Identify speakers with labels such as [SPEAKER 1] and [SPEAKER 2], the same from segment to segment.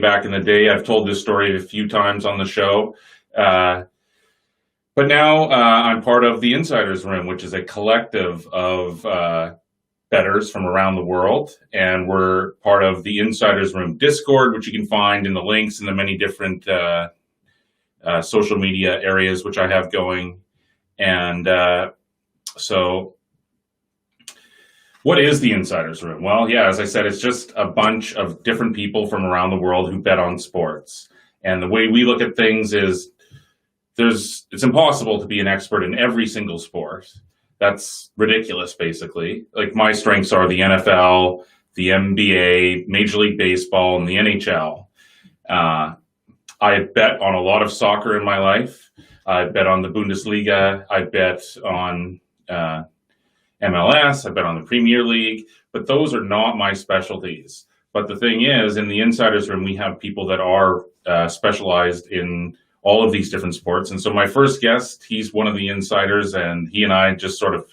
[SPEAKER 1] back in the day. I've told this story a few times on the show. But now I'm part of the Insiders Room, which is a collective of bettors from around the world. And we're part of the Insiders Room Discord, which you can find in the links in the many different social media areas which I have going. And so what is the Insiders Room? Well, yeah, as I said, it's just a bunch of different people from around the world who bet on sports. And the way we look at things is it's impossible to be an expert in every single sport. That's ridiculous, basically. Like, my strengths are the NFL, the NBA, Major League Baseball, and the NHL. I bet on a lot of soccer in my life. I bet on the Bundesliga. I bet on MLS. I bet on the Premier League. But those are not my specialties. But the thing is, in the Insiders Room, we have people that are specialized in all of these different sports. And so my first guest, he's one of the insiders, and he and I just sort of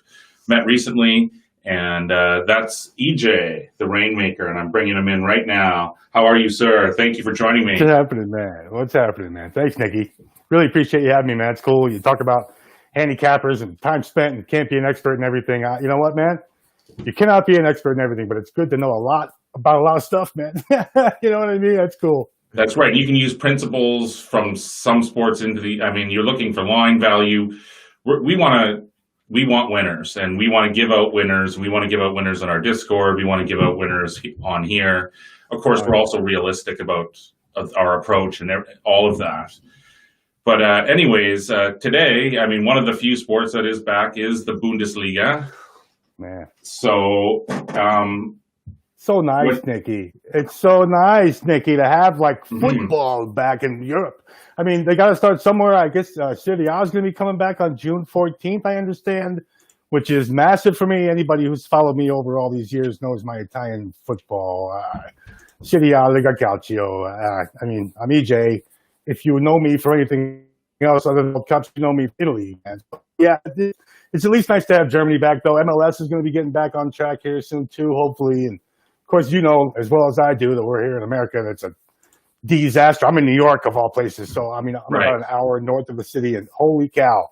[SPEAKER 1] met recently. And that's EJ, TheRainMaker, and I'm bringing him in right now. How are you, sir? Thank you for joining me.
[SPEAKER 2] What's happening, man? What's happening, man? Thanks, Nikki. Really appreciate you having me, man. It's cool. You talk about handicappers and time spent and can't be an expert in everything. You know what, man? You cannot be an expert in everything, but it's good to know a lot about a lot of stuff, man. You know what I mean? That's cool.
[SPEAKER 1] That's right. You can use principles from some sports into you're looking for line value. We want winners, and we want to give out winners. We want to give out winners on our Discord. We want to give out winners on here. Of course, we're also realistic about our approach and all of that. But anyways, today, one of the few sports that is back is the Bundesliga.
[SPEAKER 2] Man.
[SPEAKER 1] So,
[SPEAKER 2] so nice, Nikki. It's so nice, Nikki, to have like football back in Europe. They got to start somewhere. I guess Serie A is going to be coming back on June 14th, I understand, which is massive for me. Anybody who's followed me over all these years knows my Italian football. Serie A, Lega Calcio. I'm EJ. If you know me for anything else other than World Cups, you know me for Italy. Man. Yeah, it's at least nice to have Germany back, though. MLS is going to be getting back on track here soon, too, hopefully. And of course, you know as well as I do that we're here in America. That's a disaster. I'm in New York, of all places, so I'm
[SPEAKER 1] right.
[SPEAKER 2] about an hour north of the city, and holy cow,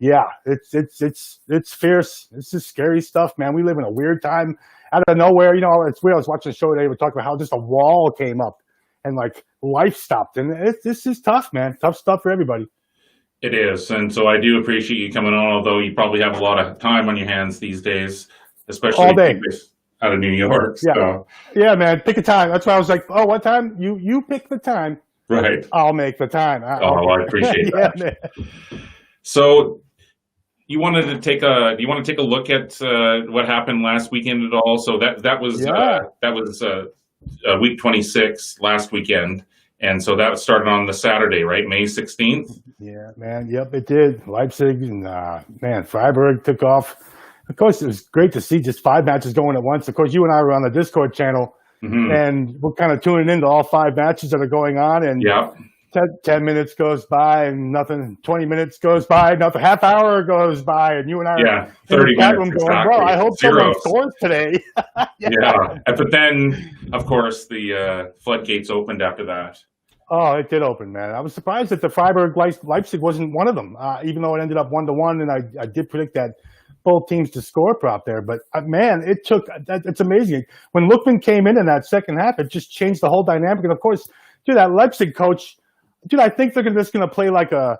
[SPEAKER 2] yeah, it's fierce. This is scary stuff, man. We live in a weird time out of nowhere. It's weird. I was watching a show today. We're talking about how just a wall came up and like life stopped, and this is tough, man. Tough stuff for everybody.
[SPEAKER 1] It is, and so I do appreciate you coming on. Although you probably have a lot of time on your hands these days, especially
[SPEAKER 2] all day.
[SPEAKER 1] Out of New York. So.
[SPEAKER 2] Yeah, man. Pick a time. That's why I was like, oh, what time? You pick the time.
[SPEAKER 1] Right.
[SPEAKER 2] I'll make the time.
[SPEAKER 1] I appreciate that.
[SPEAKER 2] Yeah,
[SPEAKER 1] so you want to take a look at what happened last weekend at all? So that was week 26 last weekend. And so that started on the Saturday, right? May 16th?
[SPEAKER 2] Yeah, man. Yep, it did. Leipzig and Freiburg took off. Of course, it was great to see just 5 matches going at once. Of course, you and I were on the Discord channel, and we're kind of tuning into all 5 matches that are going on. And 10 minutes goes by and nothing. 20 minutes goes by, nothing. Half hour goes by, and you and I are
[SPEAKER 1] 30
[SPEAKER 2] in the chat room
[SPEAKER 1] minutes.
[SPEAKER 2] Going,
[SPEAKER 1] exactly.
[SPEAKER 2] Bro, I hope someone scores today.
[SPEAKER 1] But then, of course, the floodgates opened after that.
[SPEAKER 2] Oh, it did open, man. I was surprised that the Freiburg Leipzig wasn't one of them, even though it ended up 1-1, and I did predict that both teams to score prop there. But, man, it's amazing. When Lookman came in that second half, it just changed the whole dynamic. And, of course, that Leipzig coach, I think they're just going to play like a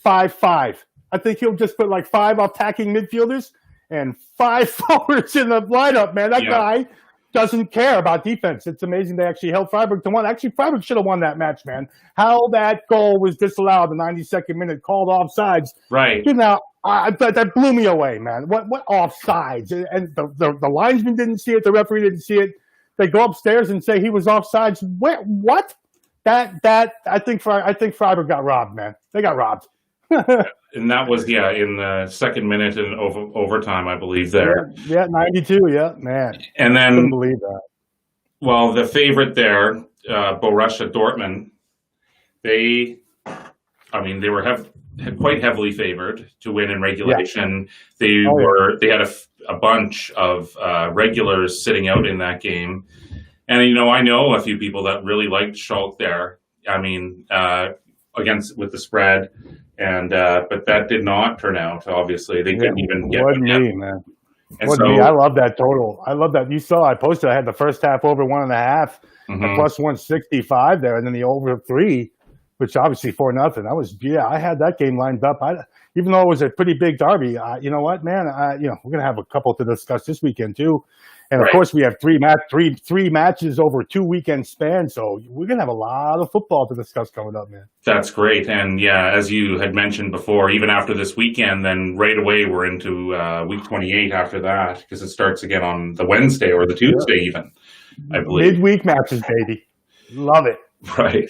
[SPEAKER 2] 5-5. I think he'll just put like 5 attacking midfielders and 5 forwards in the lineup, man. That guy doesn't care about defense. It's amazing they actually held Freiburg to 1. Actually, Freiburg should have won that match, man. How that goal was disallowed, the 92nd minute, called offsides.
[SPEAKER 1] Right.
[SPEAKER 2] That blew me away, man. What offsides? And the linesman didn't see it. The referee didn't see it. They go upstairs and say he was offsides. What? That I think Freiburg got robbed, man. They got robbed.
[SPEAKER 1] And that was in the second minute and overtime, I believe there.
[SPEAKER 2] Yeah, 92. Yeah, man.
[SPEAKER 1] And then
[SPEAKER 2] couldn't believe that.
[SPEAKER 1] Well, the favorite there, Borussia Dortmund, they were quite heavily favored to win in regulation. Yeah. They had a bunch of regulars sitting out in that game. And, I know a few people that really liked Schalke there. I mean, against with the spread. And but that did not turn out. Obviously, they couldn't even get
[SPEAKER 2] wasn't
[SPEAKER 1] one in.
[SPEAKER 2] me, man.
[SPEAKER 1] And
[SPEAKER 2] Wasn't
[SPEAKER 1] so,
[SPEAKER 2] me. I love that total. I love that. You saw I posted. I had the first half over 1.5, a plus 165 there, and then the over 3, which obviously 4-0. I had that game lined up. Even though it was a pretty big derby. You know what, man? We're gonna have a couple to discuss this weekend too. And of course, we have three matches over 2 weekend span, so we're gonna have a lot of football to discuss coming up, man.
[SPEAKER 1] that's great. And yeah, as you had mentioned before, even after this weekend, then right away we're into week 28 after that, because it starts again on the Wednesday or the Tuesday even, I believe.
[SPEAKER 2] Midweek matches, baby. Love it.
[SPEAKER 1] Right.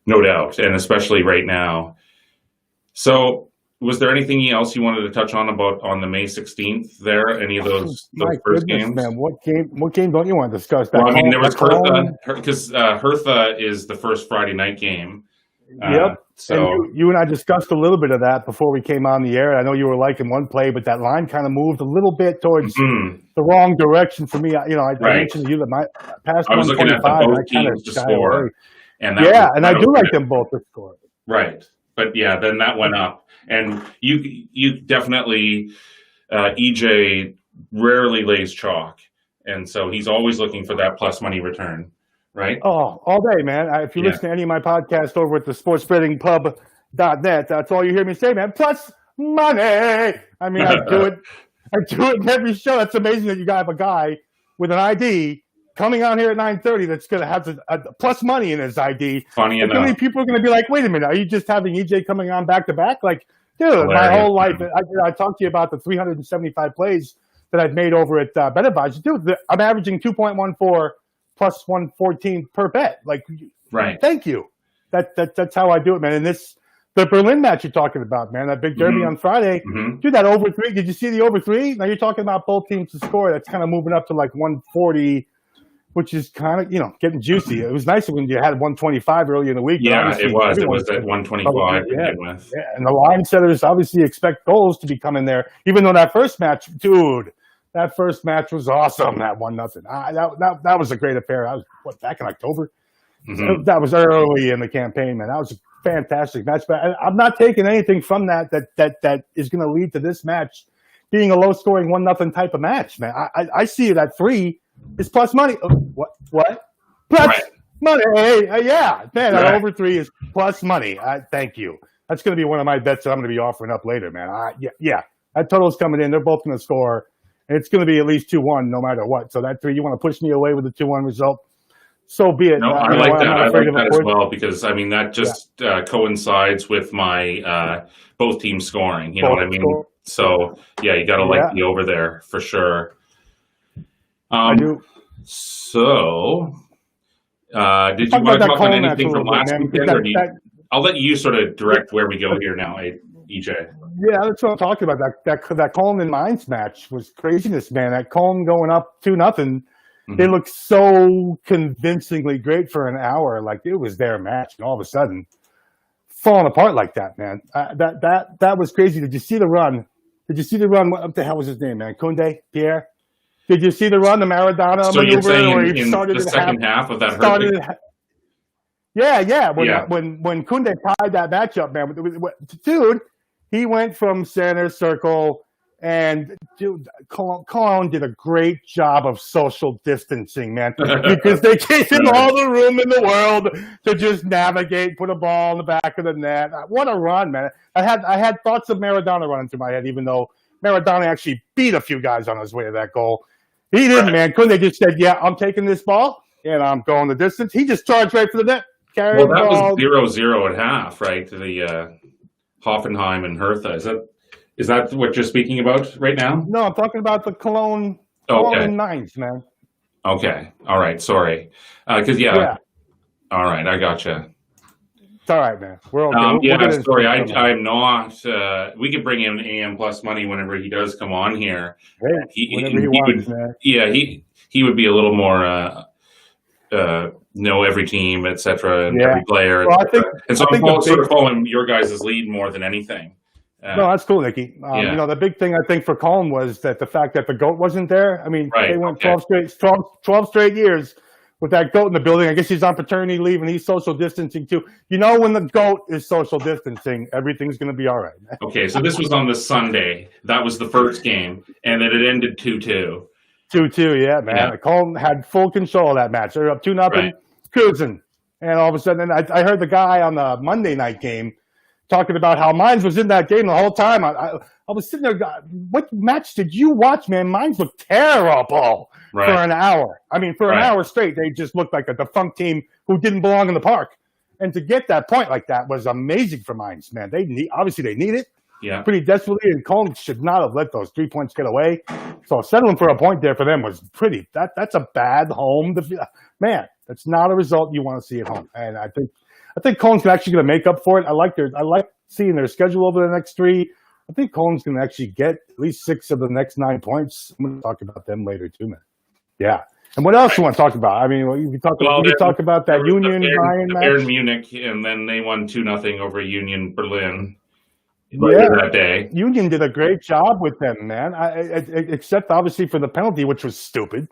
[SPEAKER 1] No doubt. And especially right now. So was there anything else you wanted to touch on the May 16th there? Any of those first games?
[SPEAKER 2] Man, what game don't you want to discuss?
[SPEAKER 1] Well, I mean, there was Hertha, because Hertha is the first Friday night game.
[SPEAKER 2] Yep.
[SPEAKER 1] So
[SPEAKER 2] and you and I discussed a little bit of that before we came on the air. I know you were liking one play, but that line kind of moved a little bit towards the wrong direction for me. I mentioned to you that my past
[SPEAKER 1] I was looking at both teams to score, and
[SPEAKER 2] I do like them both to score.
[SPEAKER 1] Right, but yeah, then that went up. And you definitely, EJ rarely lays chalk. And so he's always looking for that plus money return, right?
[SPEAKER 2] Oh, all day, man. If you listen to any of my podcasts over at the sportsbettingpub.net, that's all you hear me say, man. Plus money. I mean, I do it in every show. It's amazing that you have a guy with an ID coming on here at 9:30 that's going to have a plus money in his ID.
[SPEAKER 1] Funny enough.
[SPEAKER 2] How many people are going to be like, wait a minute, are you just having EJ coming on back to back? Like, dude, hilarious. My whole life, I talked to you about the 375 plays that I've made over at Bet Advisor. Dude, I'm averaging 2.14 plus 114 per bet. Like,
[SPEAKER 1] right.
[SPEAKER 2] Thank you. That's how I do it, man. And the Berlin match you're talking about, man, that big derby on Friday. Dude, that over 3. Did you see the over 3? Now you're talking about both teams to score. That's kind of moving up to like 140. Which is kind of, getting juicy. It was nice when you had 125 earlier in the week.
[SPEAKER 1] Yeah, it was. It was at 125 to begin with.
[SPEAKER 2] Yeah, and the line setters obviously expect goals to be coming there, even though that first match was awesome, that 1-0. That was a great affair. I was, back in October? That was early in the campaign, man. That was a fantastic match. But I'm not taking anything from that is going to lead to this match being a low-scoring 1-0 type of match, man. I see it at 3. It's plus money. What? Plus money. Yeah, man. That over 3 is plus money. Thank you. That's going to be one of my bets that I'm going to be offering up later, man. That total's coming in. They're both going to score, and it's going to be at least 2-1 no matter what. So that 3, you want to push me away with the 2-1 result? So be it.
[SPEAKER 1] No, I like that. I like that as well, because I mean that just coincides with my both teams scoring. You know what I mean? So yeah, you got to like the over there for sure.
[SPEAKER 2] I do.
[SPEAKER 1] So, did you want to talk about anything from last weekend? I'll let you sort of direct where we go here now, EJ.
[SPEAKER 2] Yeah, that's what I'm talking about. That Cologne and Mainz match was craziness, man. That Cologne going up 2-0. They looked so convincingly great for an hour, like it was their match, and all of a sudden, falling apart like that, man. That was crazy. Did you see the run? What the hell was his name, man? Kunde? Pierre? Did you see the run, the Maradona
[SPEAKER 1] so
[SPEAKER 2] maneuver?
[SPEAKER 1] You're saying
[SPEAKER 2] where he
[SPEAKER 1] in
[SPEAKER 2] started
[SPEAKER 1] the second half of that
[SPEAKER 2] When Kunde tied that matchup, man, dude, he went from center circle, and dude, Cologne did a great job of social distancing, man, because they gave him all the room in the world to just navigate, put a ball in the back of the net. What a run, man! I had thoughts of Maradona running through my head, even though Maradona actually beat a few guys on his way to that goal. He didn't, man. Kunde just said, yeah, I'm taking this ball, and I'm going the distance. He just charged right for the net.
[SPEAKER 1] That was 0-0 at half, right, to the Hoffenheim and Hertha. Is that what you're speaking about right now?
[SPEAKER 2] No, I'm talking about the Cologne and Mainz, man.
[SPEAKER 1] Okay. All right. Sorry. All right. I gotcha.
[SPEAKER 2] It's all right, man. We're okay.
[SPEAKER 1] Sorry. I'm not. We could bring in AM plus money whenever he does come on here.
[SPEAKER 2] Hey, whenever he wants, man.
[SPEAKER 1] Yeah, he would be a little more know every team, etc., and every player.
[SPEAKER 2] Well,
[SPEAKER 1] and so I'm sort of following your guys' lead more than anything.
[SPEAKER 2] No, that's cool, Nicky. The big thing I think for Cologne was that the fact that the GOAT wasn't there. I mean, they went 12 straight years with that goat in the building. I guess he's on paternity leave and he's social distancing too. You know, when the goat is social distancing, everything's going to be all right.
[SPEAKER 1] Okay, so this was on the Sunday. That was the first game, and then it ended 2-2.
[SPEAKER 2] 2-2, yeah, man.
[SPEAKER 1] Yeah.
[SPEAKER 2] Colton had full control of that match. They were up 2-0,
[SPEAKER 1] Right.
[SPEAKER 2] cruising. And all of a sudden, I heard the guy on the Monday night game talking about how Mines was in that game the whole time. I was sitting there, what match did you watch, man? Mines looked terrible for an hour. I mean, for an hour straight, they just looked like a defunct team who didn't belong in the park. And to get that point like that was amazing for Mines, man. Obviously they need it.
[SPEAKER 1] Yeah.
[SPEAKER 2] Pretty desperately, and Colton should not have let those 3 points get away. So settling for a point there for them was pretty. That's a bad home. Man, that's not a result you want to see at home. And I think Colton's actually going to make up for it. I like seeing their schedule over the next 3. I think Colton's going to actually get at least 6 of the next 9 points. I'm going to talk about them later too, man. Yeah. And what else you want to talk about? I mean, you can talk about that Union Bayern match.
[SPEAKER 1] Bayern Munich, and then they won 2-0 over Union Berlin. That day.
[SPEAKER 2] Union did a great job with them, man. Except obviously for the penalty, which was stupid.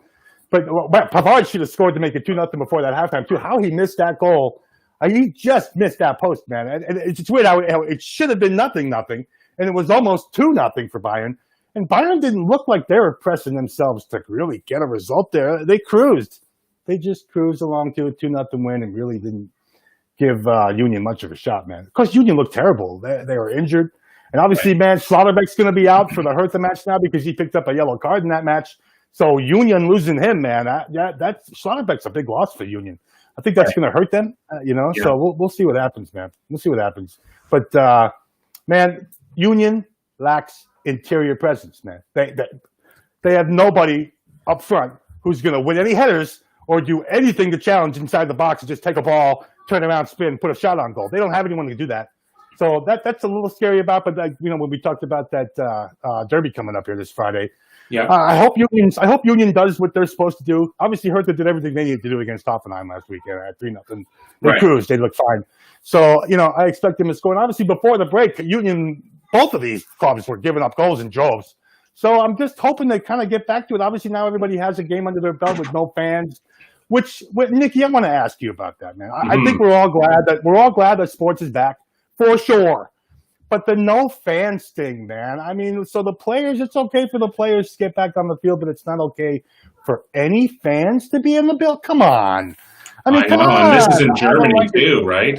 [SPEAKER 2] But Pavard should have scored to make it 2-0 before that halftime too. How he missed that goal? He just missed that post, man. And it's weird how it should have been 0-0, and it was almost 2-0 for Bayern. And Bayern didn't look like they were pressing themselves to really get a result there. They cruised. They just cruised along to a 2-0 win and really didn't give Union much of a shot, man. Of course, Union looked terrible. They were injured. And obviously, man, Slotterbeck's going to be out for the Hertha match now because he picked up a yellow card in that match. So Union losing him, man, that Slotterbeck's a big loss for Union. I think that's going to hurt them, So we'll see what happens, man. We'll see what happens. But, man, Union lacks interior presence, man. They have nobody up front who's going to win any headers or do anything to challenge inside the box and just take a ball, turn around, spin, put a shot on goal. They don't have anyone to do that. So that's a little scary about, but when we talked about that derby coming up here this Friday, I hope Union does what they're supposed to do. Obviously, Hertha did everything they needed to do against Hoffenheim last week at 3-0. They cruised. They looked fine. So I expect them to score. And obviously, before the break, Union, both of these clubs were giving up goals in droves. So I'm just hoping they kind of get back to it. Obviously, now everybody has a game under their belt with no fans. Which, Nikki, I want to ask you about that, man. I think we're all glad that sports is back. For sure. But the no fans thing, man. I mean, so the players, it's okay for the players to get back on the field, but it's not okay for any fans to be in the field? Come on. I mean, come on.
[SPEAKER 1] And this is in Germany too, right?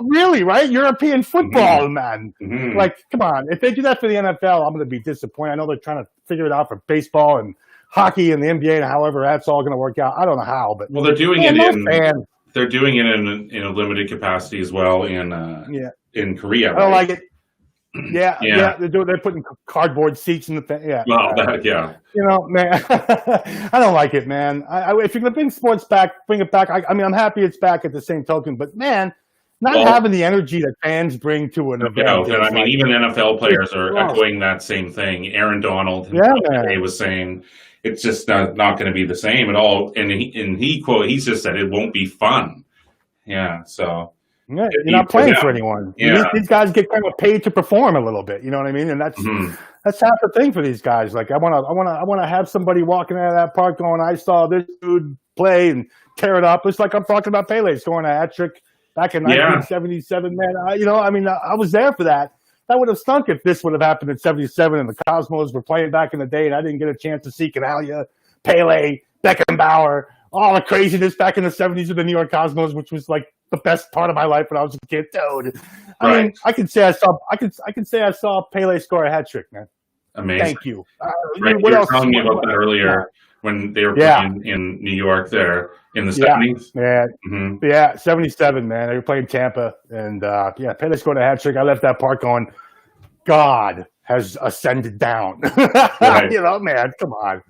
[SPEAKER 2] Really, right? European football, man. Mm-hmm. Like, come on. If they do that for the NFL, I'm going to be disappointed. I know they're trying to figure it out for baseball and hockey and the NBA and however that's all going to work out. I don't know how, but
[SPEAKER 1] they're doing it they're doing it in a limited capacity as well in Korea. Right?
[SPEAKER 2] I don't like it. Yeah. They're putting cardboard seats in the thing. Yeah.
[SPEAKER 1] Well,
[SPEAKER 2] man, I don't like it, man. If you're going to bring sports back, bring it back. I mean, I'm happy it's back at the same token, but man, having the energy that fans bring to an event.
[SPEAKER 1] And I mean, even NFL players are echoing that same thing. Aaron Donald today was saying it's just not going to be the same at all. And he just said it won't be fun. Yeah. So.
[SPEAKER 2] Yeah, you're not playing for anyone. Yeah. These guys get kind of paid to perform a little bit. You know what I mean? And that's half the thing for these guys. Like I want to have somebody walking out of that park going, I saw this dude play and tear it up. It's like I'm talking about Pele scoring a hat trick back in 1977. Man, I was there for that. That would have stunk if this would have happened in '77 and the Cosmos were playing back in the day, and I didn't get a chance to see Canalia, Pele, Beckenbauer, all the craziness back in the '70s with the New York Cosmos, which was like the best part of my life when I was a kid, dude. I mean, I can say I saw Pele score a hat trick, man.
[SPEAKER 1] Amazing.
[SPEAKER 2] Thank you.
[SPEAKER 1] You were telling me about that earlier when they were playing in New York there in the 70s.
[SPEAKER 2] Yeah, 77, man. They were playing Tampa, and Pele scored a hat trick. I left that park going, God has ascended down. Right. Man, come on.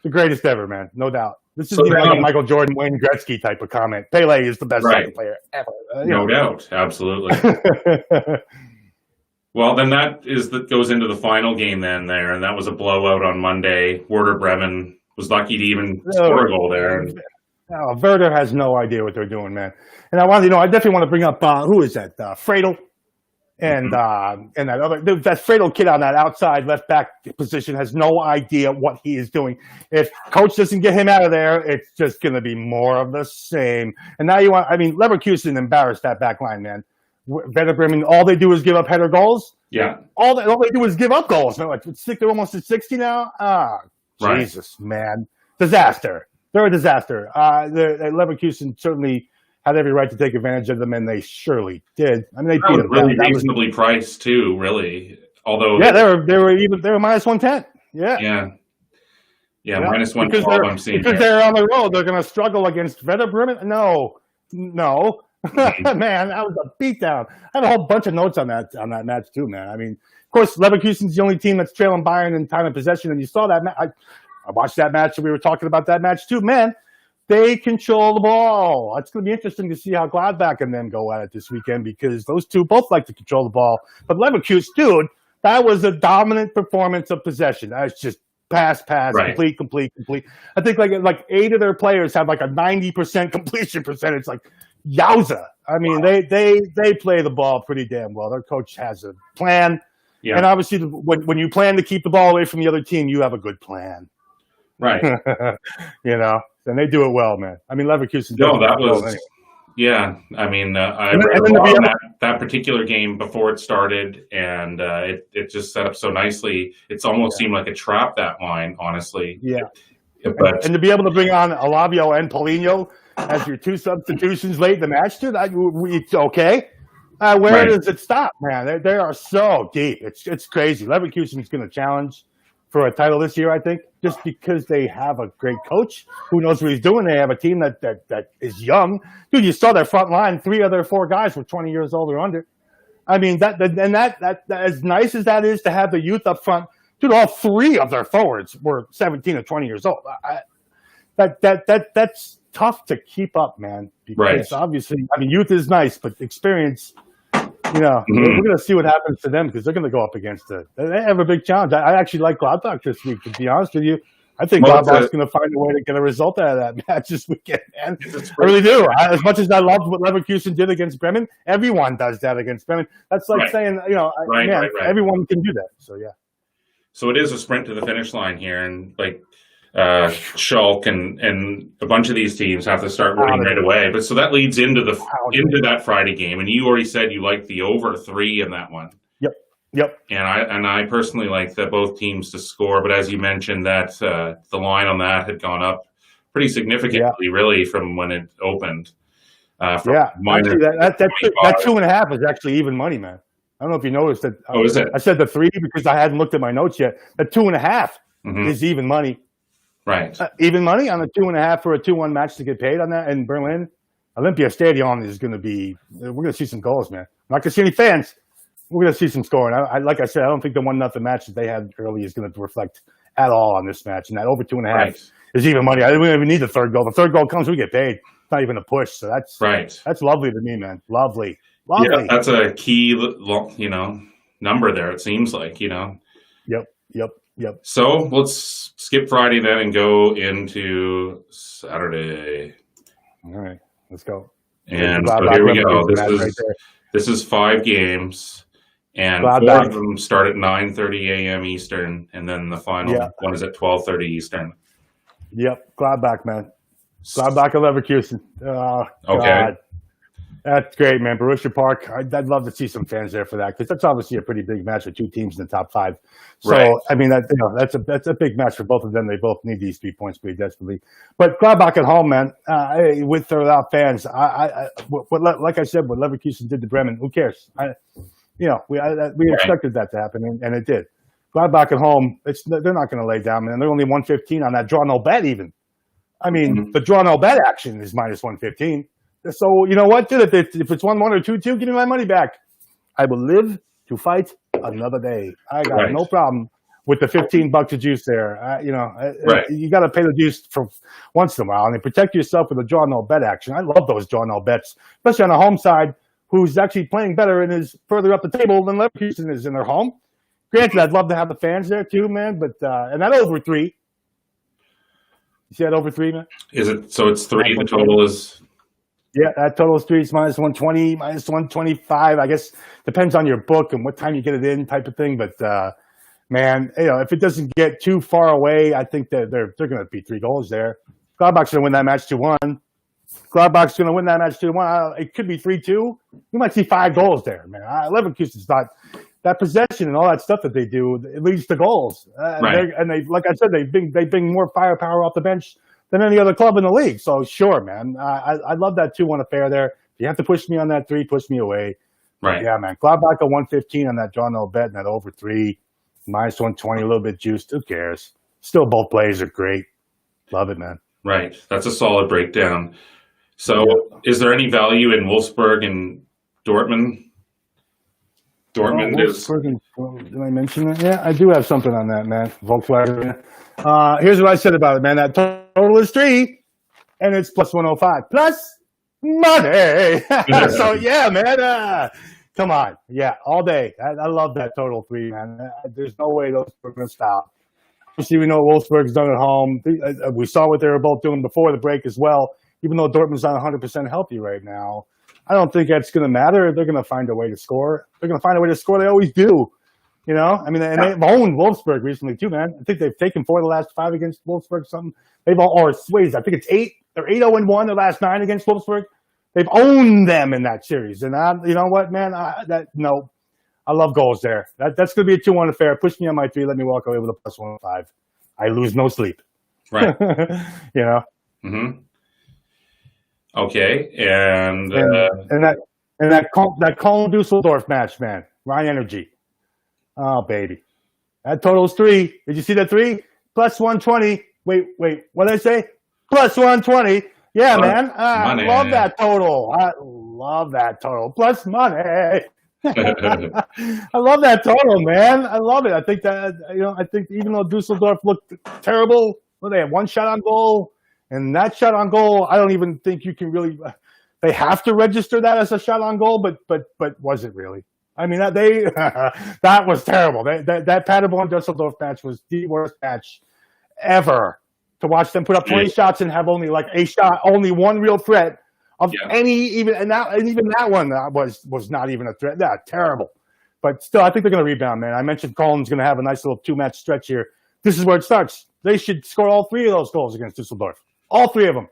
[SPEAKER 2] The greatest ever, man, no doubt. This is like a Michael Jordan, Wayne Gretzky type of comment. Pele is the best soccer player ever.
[SPEAKER 1] No doubt. Absolutely. Well, then goes into the final game then there, and that was a blowout on Monday. Werder Bremen was lucky to even score a goal there.
[SPEAKER 2] Werder has no idea what they're doing, man. And I definitely want to bring up, who is that? Friedel. And that Fredo kid on that outside left back position has no idea what he is doing. If coach doesn't get him out of there, it's just going to be more of the same. And now Leverkusen embarrassed that back line, man. Werder Bremen, all they do is give up header goals.
[SPEAKER 1] Yeah.
[SPEAKER 2] All they do is give up goals. They're almost at 60 now.
[SPEAKER 1] Right.
[SPEAKER 2] Jesus, man. Disaster. They're a disaster. Leverkusen certainly had every right to take advantage of them, and they surely did. I mean, they beat them.
[SPEAKER 1] Really reasonably priced too, really. Although
[SPEAKER 2] they were minus 110. Yeah.
[SPEAKER 1] Yeah, minus 112. I'm seeing
[SPEAKER 2] because they're on the road. They're going to struggle against Werder Bremen. No. Man, that was a beatdown. I have a whole bunch of notes on that match too, man. I mean, of course, Leverkusen's the only team that's trailing Bayern in time of possession, and you saw that. I watched that match, and we were talking about that match too, man. They control the ball. It's going to be interesting to see how Gladbach and them go at it this weekend because those two both like to control the ball. But Leverkusen, dude, that was a dominant performance of possession. That's just pass, right. complete. I think like 8 of their players have like a 90% completion percentage. Like, yowza. I mean, wow. They play the ball pretty damn well. Their coach has a plan. Yeah. And obviously, when you plan to keep the ball away from the other team, you have a good plan.
[SPEAKER 1] Right.
[SPEAKER 2] And they do it well, man. I mean, Leverkusen.
[SPEAKER 1] No, that was, anyway. Yeah. I mean, I read that particular game before it started, and it just set up so nicely. It's almost seemed like a trap, that line, honestly.
[SPEAKER 2] Yeah. And to be able to bring on Alavio and Paulinho as your 2 substitutions late in the match, dude, it's okay. Where does it stop, man? They are so deep. It's crazy. Leverkusen's going to challenge for a title this year, I think, just because they have a great coach who knows what he's doing. They have a team that is young. Dude, you saw their front line. 3 of their 4 guys were 20 years old or under. I mean, that as nice as that is to have the youth up front, dude, all 3 of their forwards were 17 or 20 years old. That's tough to keep up, man. Because obviously, I mean, youth is nice, but experience, we're going to see what happens to them because they're going to go up against they have a big challenge. I actually like Gladbach this week, to be honest with you. I think Gladbach's going to find a way to get a result out of that match this weekend, man. I really do. As much as I loved what Leverkusen did against Bremen, everyone does that against Bremen. That's like saying, everyone can do that. So, yeah.
[SPEAKER 1] So it is a sprint to the finish line here, and like Schalke and a bunch of these teams have to start winning right away. But so that leads into that Friday game, and you already said you like the over 3 in that one.
[SPEAKER 2] Yep.
[SPEAKER 1] And I personally like both teams to score, but as you mentioned, that the line on that had gone up pretty significantly, really, from when it opened.
[SPEAKER 2] Actually, that 2.5 is actually even money, man. I don't know if you noticed that.
[SPEAKER 1] Oh, is it?
[SPEAKER 2] I said the 3 because I hadn't looked at my notes yet. The 2.5 is even money.
[SPEAKER 1] Right.
[SPEAKER 2] Even money on a 2.5 for a 2-1 match to get paid on that in Berlin. Olympia Stadion is going to be. We're going to see some goals, man. I'm not going to see any fans. We're going to see some scoring. Like I said, I don't think the 1-0 match that they had early is going to reflect at all on this match. And that over 2.5 is even money. I don't even need the 3rd goal. The 3rd goal comes, we get paid. It's not even a push. So that's lovely to me, man. Lovely.
[SPEAKER 1] Yeah, that's a key, number there. It seems like,
[SPEAKER 2] Yep.
[SPEAKER 1] So let's skip Friday then and go into Saturday.
[SPEAKER 2] All right, let's go.
[SPEAKER 1] And so here we go. This is 5 games, and 4 of them start at 9:30 a.m. Eastern, and then the final one is at 12:30 Eastern.
[SPEAKER 2] Yep, Gladbach, man. Gladbach and Leverkusen.
[SPEAKER 1] Okay.
[SPEAKER 2] God. That's great, man. Borussia Park. I'd love to see some fans there for that because that's obviously a pretty big match with 2 teams in the top 5. So I mean, that's a big match for both of them. They both need these 3 points pretty desperately. But Gladbach at home, man, with or without fans, like I said, what Leverkusen did to Bremen, who cares? We expected that to happen, and it did. Gladbach at home, they're not going to lay down, man. They're only 115 on that draw no bet even. I mean, the draw no bet action is minus 115. So, you know what, dude? If it's 1-1 or 2-2, give me my money back. I will live to fight another day. I got no problem with the $15 of juice there. You got to pay the juice for once in a while, and protect yourself with a draw no bet action. I love those draw no bets, especially on the home side, who's actually playing better and is further up the table than Leverkusen is in their home. Granted, I'd love to have the fans there too, man. But and that over 3. You see that over 3, man?
[SPEAKER 1] Is it? So it's 3. The total is.
[SPEAKER 2] Yeah, that total streets minus 120, minus 125. I guess depends on your book and what time you get it in, type of thing. But man, if it doesn't get too far away, I think that they're going to be 3 goals there. Gladbach's going to win that match 2-1. Gladbach's going to win that match 2-1. It could be 3-2. You might see 5 goals there, man. Leverkusen's not that possession and all that stuff that they do. It leads to goals,
[SPEAKER 1] Right.
[SPEAKER 2] and they, like I said, they bring more firepower off the bench than any other club in the league. So sure, man, I love that 2-1 affair there. If you have to push me on that 3, push me away.
[SPEAKER 1] Right.
[SPEAKER 2] Yeah, man. Gladbach at 115 on that draw no bet and that over 3, minus 120, a little bit juiced. Who cares? Still, both plays are great. Love it, man.
[SPEAKER 1] Right. That's a solid breakdown. So, is there any value in Wolfsburg and Dortmund? Dortmund is.
[SPEAKER 2] Did I mention that? Yeah, I do have something on that, man. Volkswagen. Here's what I said about it, man. That total is 3, and it's plus 105. Plus money. So, yeah, man. Come on. Yeah, all day. I love that total 3, man. There's no way those are going to stop. Obviously, we know Wolfsburg's done at home. We saw what they were both doing before the break as well. Even though Dortmund's not 100% healthy right now, I don't think that's going to matter. They're going to find a way to score. They're going to find a way to score. They always do. I mean, and they've owned Wolfsburg recently too, man. I think they've taken 4 of the last 5 against Wolfsburg. Something they've all, or Swayze. I think it's 8. They're 8-0-1 the last 9 against Wolfsburg. They've owned them in that series. And you know what, man? I love goals there. That's going to be a 2-1 affair. Push me on my 3. Let me walk away with a plus 105. I lose no sleep.
[SPEAKER 1] Right.
[SPEAKER 2] Mm-hmm.
[SPEAKER 1] Okay, and
[SPEAKER 2] that Cologne Dusseldorf match, man. Ryan Energy. Oh baby, that totals 3. Did you see that 3? Plus 120. Wait. What did I say? Plus 120. Yeah, man. I love that total. I love that total. Plus money. I love that total, man. I love it. I think that I think even though Dusseldorf looked terrible, they had 1 shot on goal. And that shot on goal, I don't even think you can really. They have to register that as a shot on goal, but was it really? I mean, that was terrible. That Paderborn Dusseldorf match was the worst match ever. To watch them put up 20 shots and have only like a shot, only 1 real threat of any even that one was not even a threat. That terrible. But still, I think they're going to rebound, man. I mentioned Colon's going to have a nice little 2-match stretch here. This is where it starts. They should score all 3 of those goals against Dusseldorf. All 3 of them.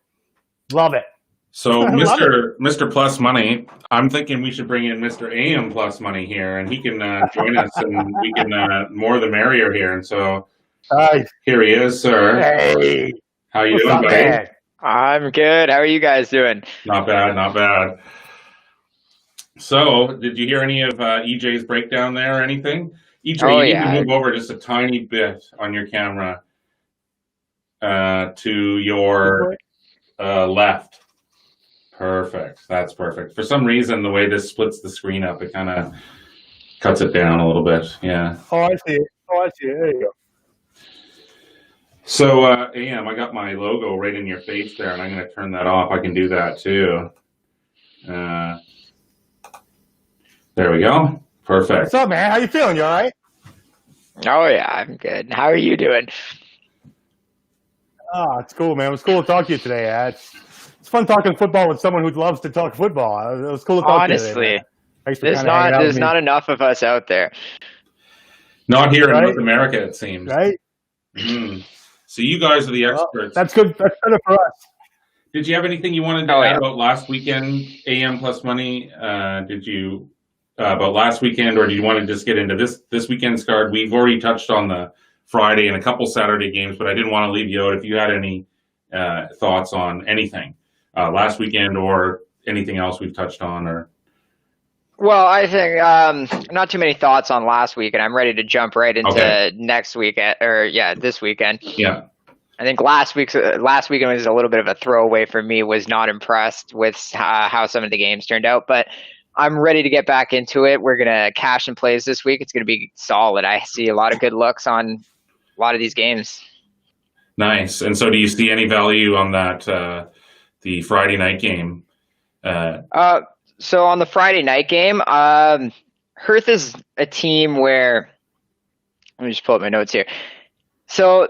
[SPEAKER 2] Love it.
[SPEAKER 1] So, Mr. Plus Money, I'm thinking we should bring in Mr. AM Plus Money here, and he can join us, and we can more the merrier here. And so, here he is, sir.
[SPEAKER 2] Hey.
[SPEAKER 1] How you doing, buddy?
[SPEAKER 3] I'm good. How are you guys doing?
[SPEAKER 1] Not bad. So, did you hear any of EJ's breakdown there or anything? EJ, you need to move over just a tiny bit on your camera to your left. Perfect. That's perfect. For some reason, the way this splits the screen up, it kind of cuts it down a little bit. Yeah.
[SPEAKER 2] Oh, I see it. There you go.
[SPEAKER 1] So, AM, I got my logo right in your face there, and I'm going to turn that off. I can do that too. There we go. Perfect.
[SPEAKER 2] What's up, man? How you feeling? You all right?
[SPEAKER 3] Oh, yeah, I'm good. How are you doing?
[SPEAKER 2] Oh, it's cool, man. It was cool to talk to you today. It's fun talking football with someone who loves to talk football. It was cool to talk to you today.
[SPEAKER 3] Honestly, there's not enough of us out there.
[SPEAKER 1] Not here in North America, it seems.
[SPEAKER 2] Right?
[SPEAKER 1] Mm-hmm. So you guys are the experts.
[SPEAKER 2] Well, that's good. That's better for us.
[SPEAKER 1] Did you have anything you wanted to add about last weekend, AM Plus Money? Did you about last weekend, or do you want to just get into this weekend's card? We've already touched on the Friday and a couple Saturday games, but I didn't want to leave you out if you had any thoughts on anything last weekend or anything else we've touched on. Or
[SPEAKER 3] well, I think not too many thoughts on last week, and I'm ready to jump right into next weekend, this weekend.
[SPEAKER 1] Yeah.
[SPEAKER 3] I think last weekend was a little bit of a throwaway for me. Was not impressed with how some of the games turned out, but I'm ready to get back into it. We're gonna cash and plays this week. It's gonna be solid. I see a lot of good looks on a lot of these games.
[SPEAKER 1] Nice. And so, do you see any value on that the Friday night game?
[SPEAKER 3] So on the Friday night game, Herth is a team where, let me just pull up my notes here. So,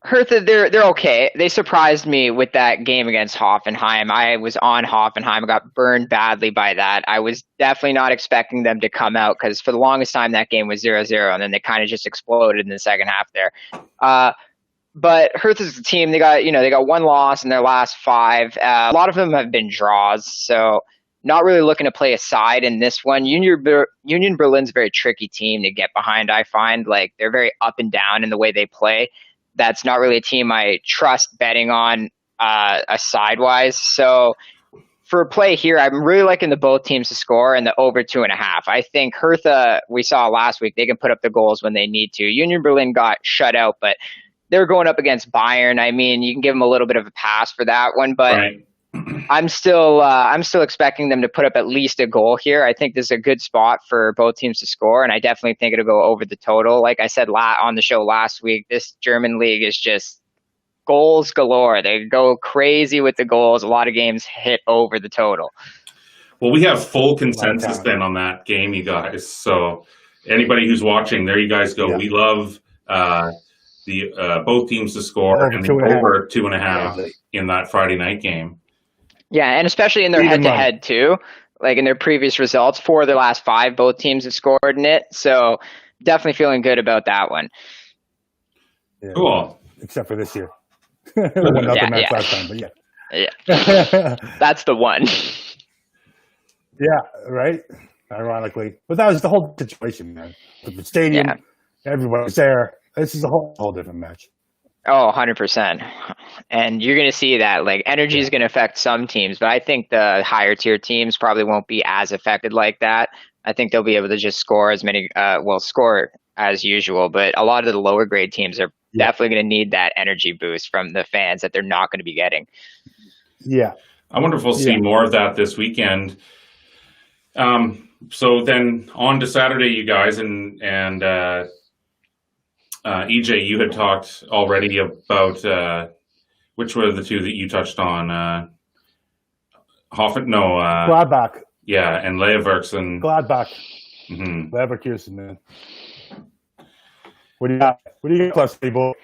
[SPEAKER 3] Hertha, they're okay. They surprised me with that game against Hoffenheim. I was on Hoffenheim, got burned badly by that. I was definitely not expecting them to come out because for the longest time that game was 0-0, and then they kind of just exploded in the second half there. But Hertha's a team. They got one loss in their last five. A lot of them have been draws, so not really looking to play a side in this one. Union Berlin's a very tricky team to get behind. I find like they're very up and down in the way they play. That's not really a team I trust betting on a sidewise. So for a play here, I'm really liking the both teams to score and the over 2.5. I think Hertha, we saw last week, they can put up the goals when they need to. Union Berlin got shut out, but they're going up against Bayern. I mean, you can give them a little bit of a pass for that one, but
[SPEAKER 1] Right.
[SPEAKER 3] I'm still expecting them to put up at least a goal here. I think this is a good spot for both teams to score, and I definitely think it'll go over the total. Like I said on the show last week, this German league is just goals galore. They go crazy with the goals. A lot of games hit over the total.
[SPEAKER 1] Well, we have full consensus then on that game, you guys. So anybody who's watching, there you guys go.
[SPEAKER 2] Yeah.
[SPEAKER 1] We love the both teams to score
[SPEAKER 2] Over
[SPEAKER 1] and
[SPEAKER 2] 2.5.
[SPEAKER 1] over 2.5 in that Friday night game.
[SPEAKER 3] Yeah, and especially in their head-to-head too. Like in their previous results, 4 of their last 5, both teams have scored in it. So definitely feeling good about that one.
[SPEAKER 2] Yeah.
[SPEAKER 1] Cool.
[SPEAKER 2] Except for this year. Won nothing match last time, but
[SPEAKER 3] yeah. That's the one.
[SPEAKER 2] Yeah, right? Ironically. But that was the whole situation, man. The stadium, everybody's there. This is a whole different match.
[SPEAKER 3] Oh, 100%. And you're going to see that. Like, energy is going to affect some teams, but I think the higher tier teams probably won't be as affected like that. I think they'll be able to just score score as usual, but a lot of the lower grade teams are definitely going to need that energy boost from the fans that they're not going to be getting.
[SPEAKER 2] Yeah.
[SPEAKER 1] I wonder if we'll see more of that this weekend. So then on to Saturday, you guys, and EJ, you had talked already about which were the two that you touched on?
[SPEAKER 2] Gladbach.
[SPEAKER 1] Yeah, and Leverkusen.
[SPEAKER 2] Gladbach.
[SPEAKER 1] Mm-hmm.
[SPEAKER 2] Leverkusen, man. What do you got? What do you got, plus people?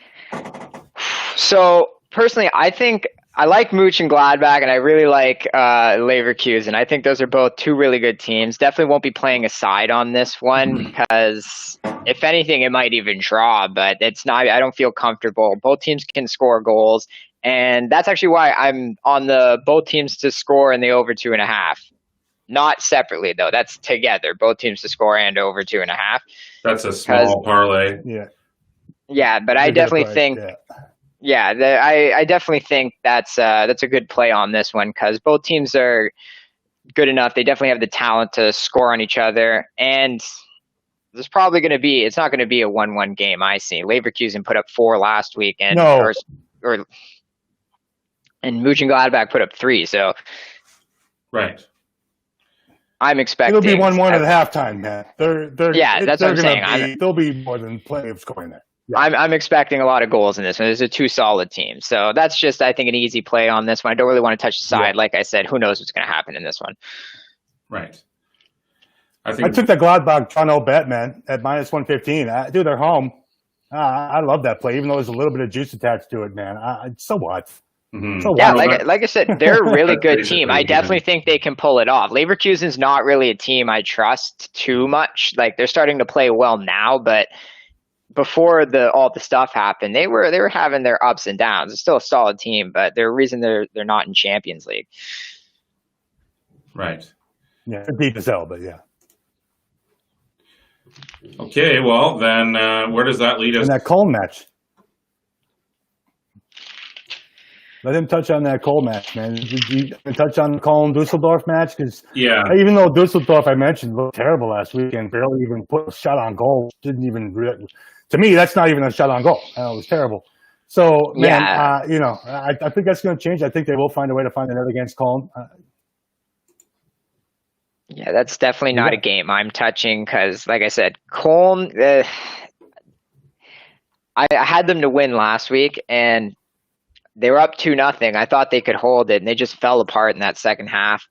[SPEAKER 3] So personally, I think I like Mooch and Gladbach, and I really like Leverkusen. I think those are both two really good teams. Definitely won't be playing a side on this one because, if anything, it might even draw. But it's not. I don't feel comfortable. Both teams can score goals, and that's actually why I'm on the both teams to score in the over 2.5. Not separately though. That's together. Both teams to score and over 2.5.
[SPEAKER 1] That's a small parlay.
[SPEAKER 2] Yeah.
[SPEAKER 3] Yeah, but I definitely think. Yeah, I definitely think that's a good play on this one because both teams are good enough. They definitely have the talent to score on each other, and there's probably going to be. It's not going to be a 1-1 game. I see. Leverkusen put up 4 last week, and and Mönchengladbach put up 3. So,
[SPEAKER 1] right.
[SPEAKER 3] I'm expecting
[SPEAKER 2] it'll be 1-1 at halftime, man.
[SPEAKER 3] That's what I'm saying.
[SPEAKER 2] There'll be more than plenty of scoring there.
[SPEAKER 3] Yeah. I'm expecting a lot of goals in this one. There's a 2 solid teams. So that's just, I think, an easy play on this one. I don't really want to touch the side. Yeah. Like I said, who knows what's going to happen in this one.
[SPEAKER 1] Right.
[SPEAKER 2] I took the Gladbach Toronto bet, man, at -115. Dude, they're home. I love that play, even though there's a little bit of juice attached to it, man. So what?
[SPEAKER 1] Mm-hmm.
[SPEAKER 3] So yeah, like I said, they're a really good team. I definitely think they can pull it off. Leverkusen's not really a team I trust too much. Like, they're starting to play well now, but before all the stuff happened, they were having their ups and downs. It's still a solid team, but there's a reason they're not in Champions League.
[SPEAKER 1] Right.
[SPEAKER 2] Yeah, deep as hell, but yeah.
[SPEAKER 1] Okay, well then, where does that lead us?
[SPEAKER 2] In that Cologne match. Let him touch on that Cologne match, man. Did you touch on the Cologne-Dusseldorf match? Because even though Dusseldorf, I mentioned, looked terrible last weekend, barely even put a shot on goal. Didn't even to me, that's not even a shot on goal. It was terrible. So, man, I think that's going to change. I think they will find a way to find a net against Cologne.
[SPEAKER 3] Yeah, that's definitely not a game I'm touching because, like I said, Cologne, I had them to win last week, and they were up 2-0. I thought they could hold it, and they just fell apart in that second half.